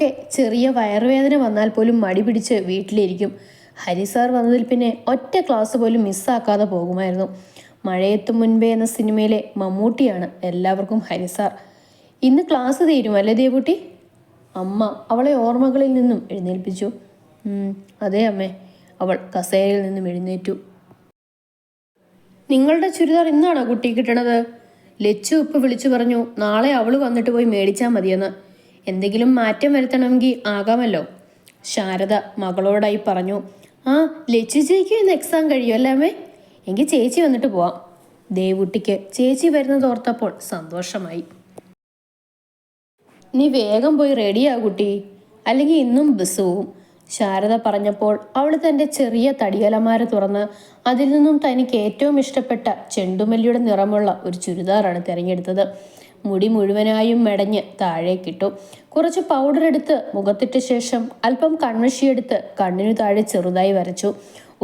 ദിവസമൊക്കെ ചെറിയ വയറുവേദന വന്നാൽ പോലും മടി പിടിച്ച് വീട്ടിലിരിക്കും. ഹരി സാർ വന്നതിൽ പിന്നെ ഒറ്റ ക്ലാസ് പോലും മിസ്സാക്കാതെ പോകുമായിരുന്നു. മഴയെത്തും മുൻപേ എന്ന സിനിമയിലെ മമ്മൂട്ടിയാണ് എല്ലാവർക്കും ഹരി സാർ. ഇന്ന് ക്ലാസ് തീരുമല്ലേ ദേവൂട്ടി? അമ്മ അവളെ ഓർമ്മകളിൽ നിന്നും എഴുന്നേൽപ്പിച്ചു. അതെ അമ്മേ. അവൾ കസേരയിൽ നിന്നും എഴുന്നേറ്റു. നിങ്ങളുടെ ചുരിദാർ ഇന്നാണോ കുട്ടി കിട്ടണത്? ലച്ചു ഉപ്പ് വിളിച്ചു പറഞ്ഞു നാളെ അവള് വന്നിട്ട് പോയി മേടിച്ചാൽ മതിയെന്ന്. എന്തെങ്കിലും മാറ്റം വരുത്തണമെങ്കിൽ ആകാമല്ലോ. ശാരദ മകളോടായി പറഞ്ഞു. ആ, ലച്ചു ചേച്ചിക്ക് ഇന്ന് എക്സാം കഴിയുമല്ലേ അമ്മേ? എങ്കിൽ ചേച്ചി വന്നിട്ട് പോവാം. ദേവുട്ടിക്ക് ചേച്ചി വരുന്നത് ഓർത്തപ്പോൾ സന്തോഷമായി. നീ വേഗം പോയി റെഡിയാ കുട്ടി, അല്ലെങ്കിൽ ഇന്നും ബസ് പോവും. ശാരദ പറഞ്ഞപ്പോൾ അവൾ തൻ്റെ ചെറിയ തടിയലമാര തുറന്ന് അതിൽ നിന്നും തനിക്ക് ഏറ്റവും ഇഷ്ടപ്പെട്ട ചെണ്ടുമല്ലിയുടെ നിറമുള്ള ഒരു ചുരിദാറാണ് തിരഞ്ഞെടുത്തത്. മുടി മുഴുവനായും മെടഞ്ഞ് താഴേക്കിട്ടു. കുറച്ച് പൗഡർ എടുത്ത് മുഖത്തിട്ട ശേഷം അല്പം കൺമഷിയെടുത്ത് കണ്ണിനു താഴെ ചെറുതായി വരച്ചു.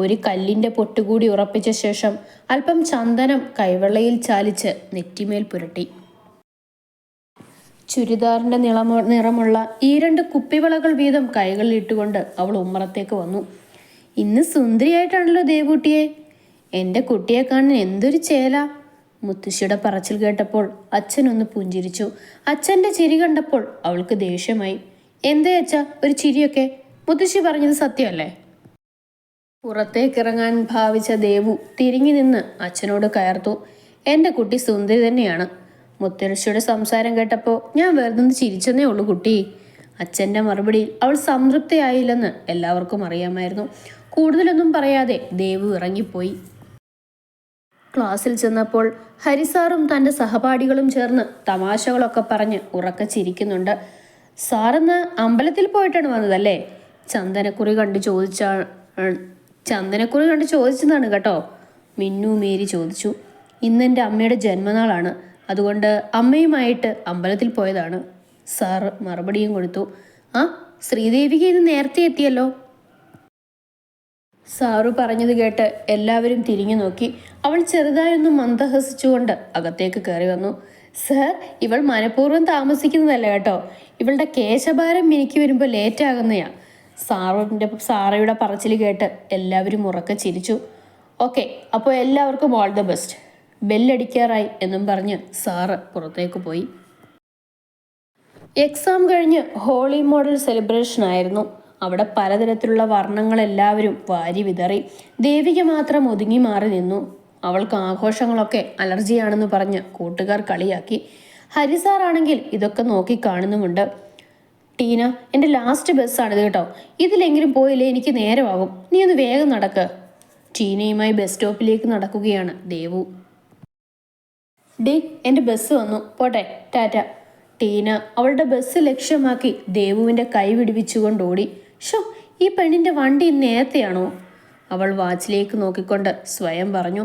ഒരു കല്ലിൻ്റെ പൊട്ടുകൂടി ഉറപ്പിച്ച ശേഷം അല്പം ചന്ദനം കൈവെള്ളയിൽ ചാലിച്ച് നെറ്റിമേൽ പുരട്ടി. ചുരിദാറിൻ്റെ നിറമുള്ള ഈ 2 കുപ്പിവളകൾ വീതം കൈകളിൽ ഇട്ടുകൊണ്ട് അവൾ ഉമ്മറത്തേക്ക് വന്നു. ഇന്ന് സുന്ദരിയായിട്ടാണല്ലോ ദേവൂട്ടിയെ. എൻ്റെ കുട്ടിയെ കാണാൻ എന്തൊരു ചേല. മുത്തശ്ശിയുടെ പറച്ചിൽ കേട്ടപ്പോൾ അച്ഛനൊന്ന് പുഞ്ചിരിച്ചു. അച്ഛൻ്റെ ചിരി കണ്ടപ്പോൾ അവൾക്ക് ദേഷ്യമായി. എന്തേ അച്ഛാ ഒരു ചിരിയൊക്കെ? മുത്തശ്ശി പറഞ്ഞത് സത്യമല്ലേ? പുറത്തേക്കിറങ്ങാൻ ഭാവിച്ച ദേവു തിരിഞ്ഞു നിന്ന് അച്ഛനോട് കയർത്തു. എൻ്റെ കുട്ടി സുന്ദരി തന്നെയാണ്. മുത്തശ്ശിയുടെ സംസാരം കേട്ടപ്പോൾ ഞാൻ വെറുതെ ചിരിച്ചെന്നേ ഉള്ളൂ കുട്ടി. അച്ഛൻ്റെ മറുപടിയിൽ അവൾ സംതൃപ്തിയായില്ലെന്ന് എല്ലാവർക്കും അറിയാമായിരുന്നു. കൂടുതലൊന്നും പറയാതെ ദേവു ഇറങ്ങിപ്പോയി. ക്ലാസ്സിൽ ചെന്നപ്പോൾ ഹരിസാറും തൻ്റെ സഹപാഠികളും ചേർന്ന് തമാശകളൊക്കെ പറഞ്ഞ് ഉറക്കെ ചിരിക്കുന്നുണ്ട്. സാറിന്ന് അമ്പലത്തിൽ പോയിട്ടാണ് വന്നതല്ലേ? ചന്ദനക്കുറി കണ്ട് ചോദിച്ചതാണ് കേട്ടോ, മിന്നു മേരി ചോദിച്ചു. ഇന്നെൻ്റെ അമ്മയുടെ ജന്മനാളാണ്, അതുകൊണ്ട് അമ്മയുമായിട്ട് അമ്പലത്തിൽ പോയതാണ്. സാറ് മറുപടിയും കൊടുത്തു. ആ, ശ്രീദേവിക്ക് ഇന്ന് നേരത്തെ എത്തിയല്ലോ. സാറു പറഞ്ഞത് കേട്ട് എല്ലാവരും തിരിഞ്ഞു നോക്കി. അവൾ ചെറുതായൊന്നും മന്ദഹസിച്ചുകൊണ്ട് അകത്തേക്ക് കയറി വന്നു. സർ, ഇവൾ മനഃപൂർവ്വം താമസിക്കുന്നതല്ല കേട്ടോ. ഇവളുടെ കേശഭാരം മിനിക്ക് വരുമ്പോൾ ലേറ്റ് ആകുന്നയാ. സാറയുടെ പറച്ചിൽ കേട്ട് എല്ലാവരും ഉറക്കെ ചിരിച്ചു. ഓക്കെ, അപ്പോൾ എല്ലാവർക്കും ഓൾ ദ ബെസ്റ്റ്. ബെല്ലടിക്കാറായി എന്നും പറഞ്ഞ് സാറ് പുറത്തേക്ക് പോയി. എക്സാം കഴിഞ്ഞ് ഹോളി മോഡൽ സെലിബ്രേഷൻ ആയിരുന്നു. അവിടെ പലതരത്തിലുള്ള വർണ്ണങ്ങളെല്ലാവരും വാരി വിതറി. ദേവിക മാത്രം ഒതുങ്ങി മാറി നിന്നു. അവൾക്ക് ആഘോഷങ്ങളൊക്കെ അലർജിയാണെന്ന് പറഞ്ഞ് കൂട്ടുകാർ കളിയാക്കി. ഹരിസാറാണെങ്കിൽ ഇതൊക്കെ നോക്കി കാണുന്നുമുണ്ട്. ടീന, എൻ്റെ ലാസ്റ്റ് ബസ്സാണിത് കേട്ടോ. ഇതിലെങ്കിലും പോയില്ലേ എനിക്ക് നേരമാകും. നീ ഒന്ന് വേഗം നടക്ക്. ടീനയുമായി ബസ് സ്റ്റോപ്പിലേക്ക് നടക്കുകയാണ് ദേവു. ഡേ, എൻ്റെ ബസ് വന്നു, പോട്ടെ, ടാറ്റ. ടീന അവളുടെ ബസ് ലക്ഷ്യമാക്കി ദേവുവിൻ്റെ കൈ വിടുവിച്ചുകൊണ്ട് ഓടി. ഷോ, ഈ പെണ്ണിൻ്റെ വണ്ടി നേരത്തെയാണോ? അവൾ വാച്ചിലേക്ക് നോക്കിക്കൊണ്ട് സ്വയം പറഞ്ഞു.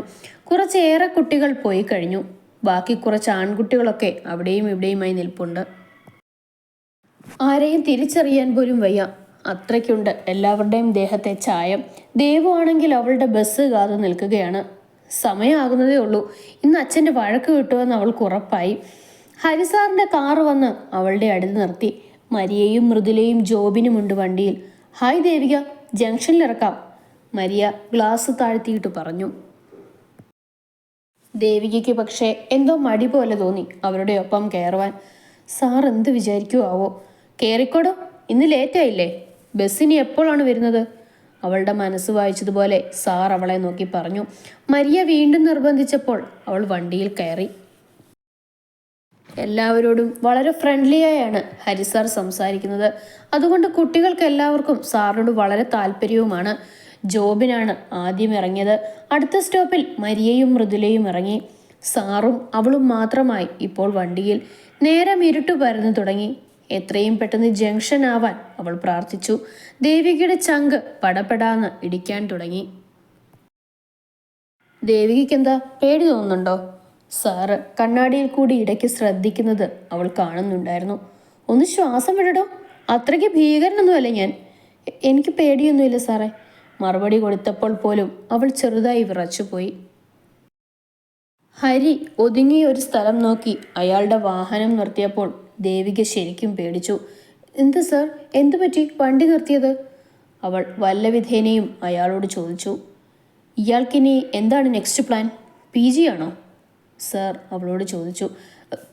കുറച്ചേറെ കുട്ടികൾ പോയി കഴിഞ്ഞു. ബാക്കി കുറച്ച് ആൺകുട്ടികളൊക്കെ അവിടെയും ഇവിടെയുമായി നിൽപ്പുണ്ട്. ആരെയും തിരിച്ചറിയാൻ പോലും വയ്യ, അത്രയ്ക്കുണ്ട് എല്ലാവരുടെയും ദേഹത്തെ ചായം. ദേവു ആണെങ്കിൽ അവളുടെ ബസ് കാത്തു നിൽക്കുകയാണ്. സമയമാകുന്നതേ ഉള്ളൂ. ഇന്ന് അച്ഛൻ്റെ വഴക്ക് കിട്ടുമെന്ന് അവൾക്ക് ഉറപ്പായി. ഹരിസാറിൻ്റെ കാറ് വന്ന് അവളുടെ അടുത്ത് നിർത്തി. മരിയയും മൃദുലയും ജോബിനുമുണ്ട് വണ്ടിയിൽ. ഹായ് ദേവിക, ജംഗ്ഷനിൽ ഇറക്കാം. മരിയ ഗ്ലാസ് താഴ്ത്തിയിട്ട് പറഞ്ഞു. ദേവികയ്ക്ക് പക്ഷേ എന്തോ മടി പോലെ തോന്നി അവരുടെ ഒപ്പം കയറുവാൻ. സാർ എന്ത് വിചാരിക്കുവോ? കയറിക്കോടോ, ഇന്ന് ലേറ്റായില്ലേ? ബസ്സിന് എപ്പോഴാണ് വരുന്നത്? അവളുടെ മനസ്സ് വായിച്ചതുപോലെ സാർ അവളെ നോക്കി പറഞ്ഞു. മരിയ വീണ്ടും നിർബന്ധിച്ചപ്പോൾ അവൾ വണ്ടിയിൽ കയറി. എല്ലാവരോടും വളരെ ഫ്രണ്ട്ലിയായാണ് ഹരിസാർ സംസാരിക്കുന്നത്. അതുകൊണ്ട് കുട്ടികൾക്ക് എല്ലാവർക്കും സാറിനോട് വളരെ താല്പര്യവുമാണ്. ജോബിനാണ് ആദ്യം ഇറങ്ങിയത്. അടുത്ത സ്റ്റോപ്പിൽ മരിയയും മൃദുലയും ഇറങ്ങി. സാറും അവളും മാത്രമായി ഇപ്പോൾ വണ്ടിയിൽ. നേരം ഇരുട്ടു പരന്നു തുടങ്ങി. എത്രയും പെട്ടെന്ന് ജംഗ്ഷൻ ആവാൻ അവൾ പ്രാർത്ഥിച്ചു. ദേവികയുടെ ചങ്ക് പടപെടാന്ന് ഇടിക്കാൻ തുടങ്ങി. ദേവികയ്ക്ക് എന്താ പേടി തോന്നുന്നുണ്ടോ? സാറ് കണ്ണാടിയിൽ കൂടി ഇടയ്ക്ക് ശ്രദ്ധിക്കുന്നത് അവൾ കാണുന്നുണ്ടായിരുന്നു. ഒന്ന് ശ്വാസം വിടടോ, അത്രയ്ക്ക് ഭീകരനൊന്നുമല്ല ഞാൻ. എനിക്ക് പേടിയൊന്നുമില്ല സാറേ. മറുപടി കൊടുത്തപ്പോൾ പോലും അവൾ ചെറുതായി വിറച്ചുപോയി. ഹരി ഒതുങ്ങിയ ഒരു സ്ഥലം നോക്കി അയാളുടെ വാഹനം നിർത്തിയപ്പോൾ ദേവിക ശരിക്കും പേടിച്ചു. എന്ത് സർ, എന്തു പറ്റി വണ്ടി നിർത്തിയത്? അവൾ വല്ലവിധേനയും അയാളോട് ചോദിച്ചു. ഇയാൾക്കിനി എന്താണ് നെക്സ്റ്റ് പ്ലാൻ? PG ആണോ? സർ അവളോട് ചോദിച്ചു.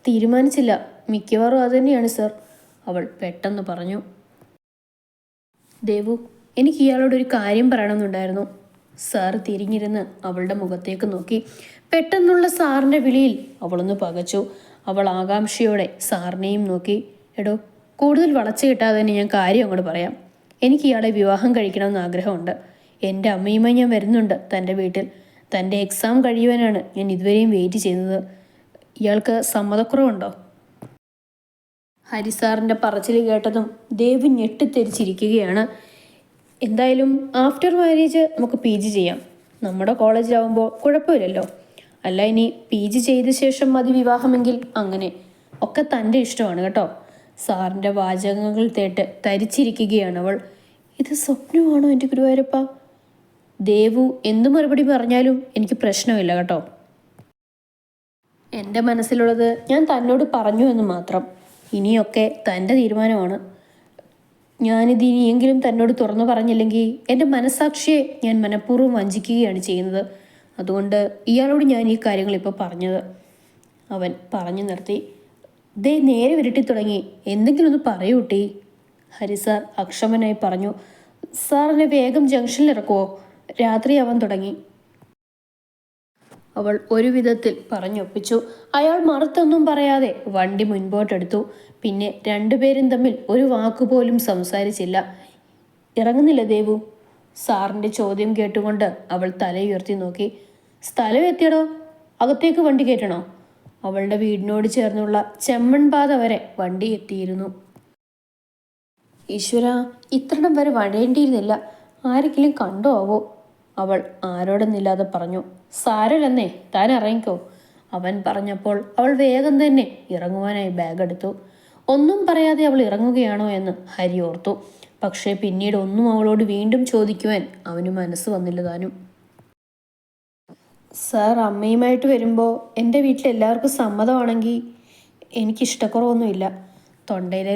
തീരുമാനിച്ചില്ല, മിക്കവാറും അതുതന്നെയാണ് സർ, അവൾ പെട്ടെന്ന് പറഞ്ഞു. ദേവു, എനിക്ക് ഇയാളോടൊരു കാര്യം പറയണമെന്നുണ്ടായിരുന്നു. സാർ തിരിഞ്ഞിരുന്ന് അവളുടെ മുഖത്തേക്ക് നോക്കി. പെട്ടെന്നുള്ള സാറിൻ്റെ വിളിയിൽ അവളൊന്ന് പകച്ചു. അവൾ ആകാംക്ഷയോടെ സാറിനെയും നോക്കി. എടോ, കൂടുതൽ വളച്ചു കിട്ടാതെ തന്നെ ഞാൻ കാര്യം അങ്ങോട്ട് പറയാം. എനിക്ക് ഇയാളെ വിവാഹം കഴിക്കണമെന്ന് ആഗ്രഹമുണ്ട്. എൻ്റെ അമ്മയുമായി ഞാൻ വരുന്നുണ്ട് തൻ്റെ വീട്ടിൽ. തൻ്റെ എക്സാം കഴിയുവാനാണ് ഞാൻ ഇതുവരെയും വെയിറ്റ് ചെയ്യുന്നത്. ഇയാൾക്ക് സമ്മതക്കുറവുണ്ടോ? ഹരിസാറിൻ്റെ പറച്ചിൽ കേട്ടതും ദേവു ഞെട്ടിത്തെരിച്ചിരിക്കുകയാണ്. എന്തായാലും ആഫ്റ്റർ മാരേജ് നമുക്ക് PG ചെയ്യാം. നമ്മുടെ കോളേജിലാവുമ്പോൾ കുഴപ്പമില്ലല്ലോ. അല്ല, ഇനി PG ചെയ്ത ശേഷം മതി വിവാഹമെങ്കിൽ അങ്ങനെ. ഒക്കെ തൻ്റെ ഇഷ്ടമാണ് കേട്ടോ. സാറിൻ്റെ വാചകങ്ങൾ കേട്ട് തരിച്ചിരിക്കുകയാണ് അവൾ. ഇത് സ്വപ്നമാണോ എൻ്റെ ഗുരുവായൂരപ്പ? ദേവു എന്തു മറുപടി പറഞ്ഞാലും എനിക്ക് പ്രശ്നമില്ല കേട്ടോ. എൻ്റെ മനസ്സിലുള്ളത് ഞാൻ തന്നോട് പറഞ്ഞു എന്ന് മാത്രം. ഇനിയൊക്കെ തൻ്റെ തീരുമാനമാണ്. ഞാനിത് ഇനിയെങ്കിലും തന്നോട് തുറന്നു പറഞ്ഞില്ലെങ്കിൽ എൻ്റെ മനസ്സാക്ഷിയെ ഞാൻ മനഃപൂർവ്വം വഞ്ചിക്കുകയാണ് ചെയ്യുന്നത്. അതുകൊണ്ട് ഇയാളോട് ഞാൻ ഈ കാര്യങ്ങൾ ഇപ്പോൾ പറഞ്ഞത്. അവൻ പറഞ്ഞു നിർത്തി. ദേ നേരെ വിരട്ടി തുടങ്ങി. എന്തെങ്കിലും ഒന്ന് പറയൂട്ടി. ഹരിസാർ അക്ഷമനായി പറഞ്ഞു. സാറിനെ വേഗം ജംഗ്ഷനിൽ ഇറക്കുമോ? രാത്രിയാവാൻ തുടങ്ങി. അവൾ ഒരു വിധത്തിൽ പറഞ്ഞൊപ്പിച്ചു. അയാൾ മറുത്തൊന്നും പറയാതെ വണ്ടി മുൻപോട്ടെടുത്തു. പിന്നെ രണ്ടുപേരും തമ്മിൽ ഒരു വാക്കുപോലും സംസാരിച്ചില്ല. ഇറങ്ങുന്നില്ല ദേവു? സാറിൻ്റെ ചോദ്യം കേട്ടുകൊണ്ട് അവൾ തലയുയർത്തി നോക്കി. സ്ഥലം എത്തിയടോ, അകത്തേക്ക് വണ്ടി കയറ്റണോ? അവളുടെ വീടിനോട് ചേർന്നുള്ള ചെമ്മൺപാത വരെ വണ്ടി എത്തിയിരുന്നു. ഈശ്വര, ഇത്രടം വരെ വഴേണ്ടിയിരുന്നില്ല. ആരെങ്കിലും കണ്ടോ ആവോ? അവൾ ആരോടെന്നില്ലാതെ പറഞ്ഞു. സാരമില്ലെന്നേ, താൻ ഇറങ്ങിക്കോ. അവൻ പറഞ്ഞപ്പോൾ അവൾ വേഗം തന്നെ ഇറങ്ങുവാനായി ബാഗ് എടുത്തു. ഒന്നും പറയാതെ അവൾ ഇറങ്ങുകയാണോ എന്ന് ഹരി ഓർത്തു. പക്ഷേ പിന്നീട് ഒന്നും അവളോട് വീണ്ടും ചോദിക്കുവാൻ അവന് മനസ്സ് വന്നില്ല താനും. സാർ അമ്മയുമായിട്ട് വരുമ്പോൾ എൻ്റെ വീട്ടിലെല്ലാവർക്കും സമ്മതമാണെങ്കിൽ എനിക്കിഷ്ടക്കുറവൊന്നുമില്ല. തൊണ്ടയിലെ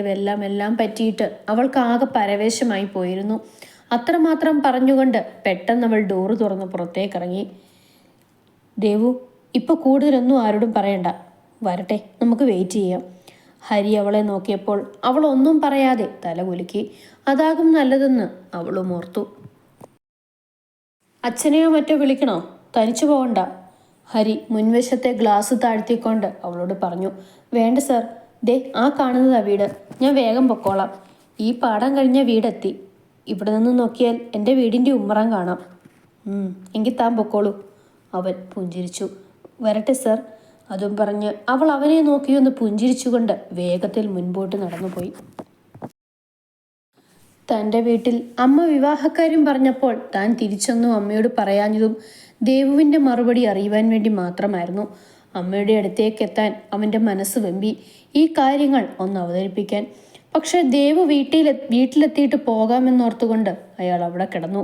എല്ലാം പറ്റിയിട്ട് അവൾക്ക് ആകെ പരവേശമായി പോയിരുന്നു. അത്രമാത്രം പറഞ്ഞുകൊണ്ട് പെട്ടെന്ന് അവൾ ഡോറ് തുറന്ന് പുറത്തേക്കിറങ്ങി. ദേവു, ഇപ്പോൾ കൂടുതലൊന്നും ആരോടും പറയണ്ട. വരട്ടെ, നമുക്ക് വെയിറ്റ് ചെയ്യാം. ഹരി അവളെ നോക്കിയപ്പോൾ അവൾ ഒന്നും പറയാതെ തല കുലുക്കി. അതാകും നല്ലതെന്ന് അവളും ഓർത്തു. അച്ഛനെയോ മറ്റോ വിളിക്കണോ? തനിച്ചു പോകണ്ട. ഹരി മുൻവശത്തെ ഗ്ലാസ് താഴ്ത്തിക്കൊണ്ട് അവളോട് പറഞ്ഞു. വേണ്ട സാർ, ദേ ആ കാണുന്നതാ വീട്. ഞാൻ വേഗം പൊക്കോളാം. ഈ പാടം കഴിഞ്ഞ വീടെത്തി. ഇവിടെ നിന്ന് നോക്കിയാൽ എൻ്റെ വീടിൻ്റെ ഉമ്മറാൻ കാണാം. എങ്കിൽ താൻ പൊക്കോളൂ. അവൻ പുഞ്ചിരിച്ചു. വരട്ടെ സർ. അതും പറഞ്ഞ് അവൾ അവനെ നോക്കിയൊന്ന് പുഞ്ചിരിച്ചുകൊണ്ട് വേഗത്തിൽ മുൻപോട്ട് നടന്നുപോയി. തൻ്റെ വീട്ടിൽ അമ്മ വിവാഹക്കാര്യം പറഞ്ഞപ്പോൾ താൻ തിരിച്ചൊന്നും അമ്മയോട് പറയാഞ്ഞതും ദേവുവിൻ്റെ മറുപടി അറിയുവാൻ വേണ്ടി മാത്രമായിരുന്നു. അമ്മയുടെ അടുത്തേക്ക് എത്താൻ അവൻ്റെ മനസ്സ് വെമ്പി, ഈ കാര്യങ്ങൾ ഒന്ന് അവതരിപ്പിക്കാൻ. പക്ഷെ ദേവു വീട്ടിലെത്തിയിട്ട് പോകാമെന്നോർത്തുകൊണ്ട് അയാൾ അവിടെ കിടന്നു.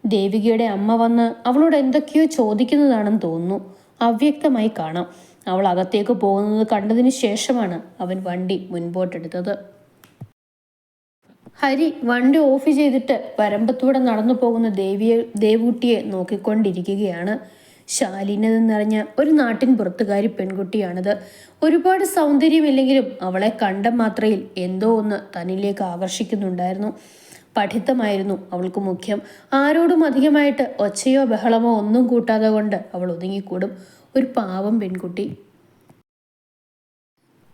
ദേവികയുടെ അമ്മ വന്ന് അവളോട് എന്തൊക്കെയോ ചോദിക്കുന്നതാണെന്ന് തോന്നുന്നു. അവ്യക്തമായി കാണാം. അവൾ അകത്തേക്ക് പോകുന്നത് കണ്ടതിന് ശേഷമാണ് അവൻ വണ്ടി മുൻപോട്ടെടുത്തത്. ഹരി വണ്ടി ഓഫ് ചെയ്തിട്ട് വരമ്പത്തൂടെ നടന്നു പോകുന്ന ദേവൂട്ടിയെ നോക്കിക്കൊണ്ടിരിക്കുകയാണ്. ശാലീനത നിറഞ്ഞ ഒരു നാട്ടിൻ പുറത്തുകാരി പെൺകുട്ടിയാണിത്. ഒരുപാട് സൗന്ദര്യമില്ലെങ്കിലും അവളെ കണ്ട മാത്രയിൽ എന്തോ ഒന്ന് തന്നിലേക്ക് ആകർഷിക്കുന്നുണ്ടായിരുന്നു. പഠിത്തമായിരുന്നു അവൾക്ക് മുഖ്യം. ആരോടും അധികമായിട്ട് ഒച്ചയോ ബഹളമോ ഒന്നും കൂട്ടാതെ കൊണ്ട് അവൾ ഒതുങ്ങിക്കൂടും. ഒരു പാവം പെൺകുട്ടി.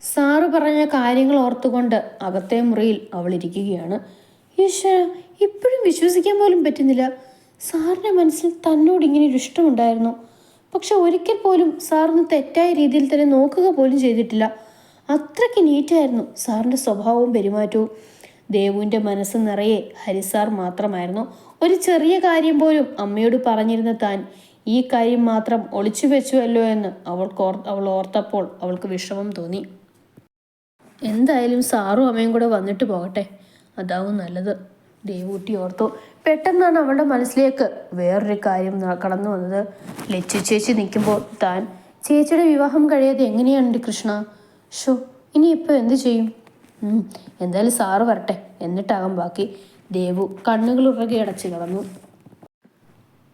സാറ് പറഞ്ഞ കാര്യങ്ങൾ ഓർത്തുകൊണ്ട് അകത്തെ മുറിയിൽ അവൾ ഇരിക്കുകയാണ്. ഈശ്വര, ഇപ്പോഴും വിശ്വസിക്കാൻ പോലും പറ്റുന്നില്ല. സാറിൻ്റെ മനസ്സിൽ തന്നോട് ഇങ്ങനെ ഒരു ഇഷ്ടമുണ്ടായിരുന്നു. പക്ഷെ ഒരിക്കൽ പോലും സാറിന് തെറ്റായ രീതിയിൽ തന്നെ നോക്കുക പോലും ചെയ്തിട്ടില്ല. അത്രയ്ക്ക് നീറ്റായിരുന്നു സാറിൻ്റെ സ്വഭാവവും പെരുമാറ്റവും. ദേവുവിൻ്റെ മനസ്സ് നിറയെ ഹരിസാർ മാത്രമായിരുന്നു. ഒരു ചെറിയ കാര്യം പോലും അമ്മയോട് പറഞ്ഞിരുന്ന താൻ ഈ കാര്യം മാത്രം ഒളിച്ചു വെച്ചുവല്ലോ എന്ന് അവൾ ഓർത്തപ്പോൾ അവൾക്ക് വിഷമം തോന്നി. എന്തായാലും സാറും അമ്മയും കൂടെ വന്നിട്ട് പോകട്ടെ, അതാവും നല്ലത്, ദേവൂട്ടി ഓർത്തു. പെട്ടെന്നാണ് അവളുടെ മനസ്സിലേക്ക് വേറൊരു കാര്യം കടന്നു വന്നത്. ലച്ചു ചേച്ചി നിൽക്കുമ്പോൾ ചേച്ചിയുടെ വിവാഹം കഴിയാതെ എങ്ങനെയാണ് എൻ്റെ കൃഷ്ണ? ഷോ, ഇനിയിപ്പോൾ എന്ത് ചെയ്യും? എന്തായാലും സാറ് വരട്ടെ, എന്നിട്ടാകാം ബാക്കി. ദേവു കണ്ണുകൾ ഉറകെ അടച്ചു കളഞ്ഞു.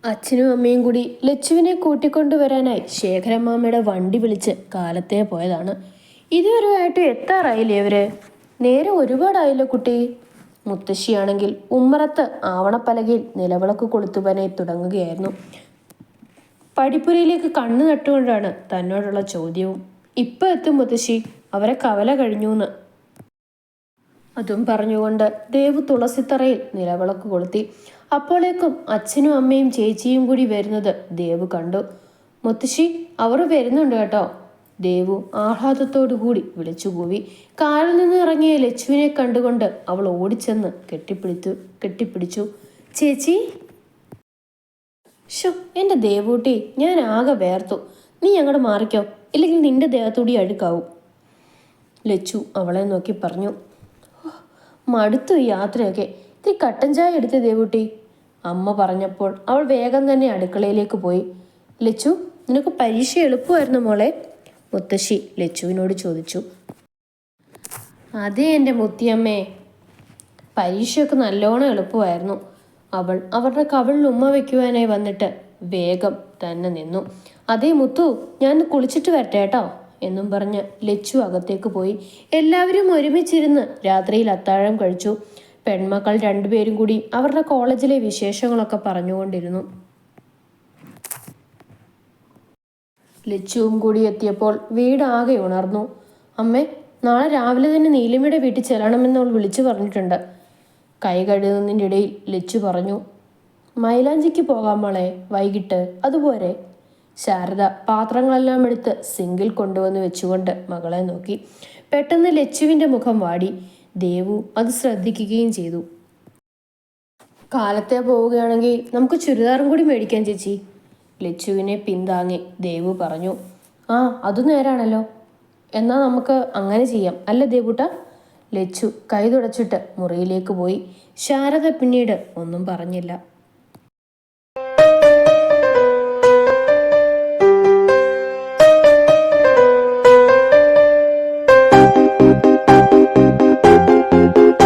അച്ഛനും അമ്മയും കൂടി ലച്ചുവിനെ കൂട്ടിക്കൊണ്ടുവരാനായി ശേഖരമ്മാമ്മയുടെ വണ്ടി വിളിച്ച് കാലത്തെ പോയതാണ്. ഇതുവരെയായിട്ട് എത്താറായില്ലേ അവര്? നേരെ ഒരുപാടായല്ലോ കുട്ടി. മുത്തശ്ശിയാണെങ്കിൽ ഉമ്മറത്ത് ആവണപ്പലകയിൽ നിലവിളക്ക് കൊളുത്തുവാനായി തുടങ്ങുകയായിരുന്നു. പടിപ്പുരയിലേക്ക് കണ്ണു നട്ടുകൊണ്ടാണ് തന്നോടുള്ള ചോദ്യവും. ഇപ്പം എത്തും മുത്തശ്ശി, അവരെ കവല കഴിഞ്ഞൂന്ന്. അതും പറഞ്ഞുകൊണ്ട് ദേവു തുളസിത്തറയിൽ നിലവിളക്ക് കൊളുത്തി. അപ്പോഴേക്കും അച്ഛനും അമ്മയും ചേച്ചിയും കൂടി വരുന്നത് ദേവു കണ്ടു. മുത്തശ്ശി, അവർ വരുന്നുണ്ട് കേട്ടോ. ദേവു ആഹ്ലാദത്തോടു കൂടി വിളിച്ചു കൂവി. കാറിൽ നിന്ന് ഇറങ്ങിയ ലച്ചുവിനെ കണ്ടുകൊണ്ട് അവൾ ഓടിച്ചെന്ന് കെട്ടിപ്പിടിച്ചു. ചേച്ചി. ഷോ, എൻ്റെ ദേവൂട്ടി, ഞാൻ ആകെ വേർത്തു. നീ അങ്ങോട്ട് മാറിക്കോ, ഇല്ലെങ്കിൽ നിന്റെ ദേഹത്തൂടി അഴുക്കാവും. ലച്ചു അവളെ നോക്കി പറഞ്ഞു. മടുത്തു ഈ യാത്രയൊക്കെ, ഇത്തിരി കട്ടൻ ചായ എടുത്ത് ദേവൂട്ടി. അമ്മ പറഞ്ഞപ്പോൾ അവൾ വേഗം തന്നെ അടുക്കളയിലേക്ക് പോയി. ലച്ചു, നിനക്ക് പരീക്ഷ എളുപ്പമായിരുന്നു മോളെ? മുത്തശ്ശി ലച്ചുവിനോട് ചോദിച്ചു. അതെ എൻ്റെ മുത്തിയമ്മേ, പരീക്ഷയൊക്കെ നല്ലോണം എളുപ്പമായിരുന്നു. അവൾ അവരുടെ കവിളിൽ ഉമ്മ വയ്ക്കുവാനായി വന്നിട്ട് വേഗം തന്നെ നിന്നു. അതേ മുത്തു, ഞാൻ കുളിച്ചിട്ട് വരട്ടെ കേട്ടോ എന്നും പറഞ്ഞ് ലച്ചു അകത്തേക്ക് പോയി. എല്ലാവരും ഒരുമിച്ചിരുന്ന് രാത്രിയിൽ അത്താഴം കഴിച്ചു. പെൺമക്കൾ രണ്ടുപേരും കൂടി അവരുടെ കോളേജിലെ വിശേഷങ്ങളൊക്കെ പറഞ്ഞുകൊണ്ടിരുന്നു. ലച്ചുവും കൂടി എത്തിയപ്പോൾ വീടാകെ ഉണർന്നു. അമ്മേ, നാളെ രാവിലെ തന്നെ നീലിമയുടെ വീട്ടിൽ ചെല്ലണമെന്ന് അവൾ വിളിച്ചു പറഞ്ഞിട്ടുണ്ട്. കൈ കഴുകുന്നതിൻ്റെ ഇടയിൽ ലച്ചു പറഞ്ഞു. മൈലാഞ്ചിക്ക് പോകാം മോളെ, വൈകിട്ട് അതുപോലെ. ശാരദ പാത്രങ്ങളെല്ലാം എടുത്ത് സിങ്കിൽ കൊണ്ടുവന്ന് വെച്ചുകൊണ്ട് മകളെ നോക്കി. പെട്ടെന്ന് ലച്ചുവിൻ്റെ മുഖം വാടി. ദേവു അത് ശ്രദ്ധിക്കുകയും ചെയ്തു. കാലത്തെ പോവുകയാണെങ്കിൽ നമുക്ക് ചുരിദാറും കൂടി മേടിക്കാം ചേച്ചി. ലച്ചുവിനെ പിന്താങ്ങി ദേവു പറഞ്ഞു. ആ, അത് നേരാണല്ലോ. എന്നാൽ നമുക്ക് അങ്ങനെ ചെയ്യാം അല്ല ദേവൂട്ട? ലച്ചു കൈ തുടച്ചിട്ട് മുറിയിലേക്ക് പോയി. ശാരദ പിന്നീട് ഒന്നും പറഞ്ഞില്ല.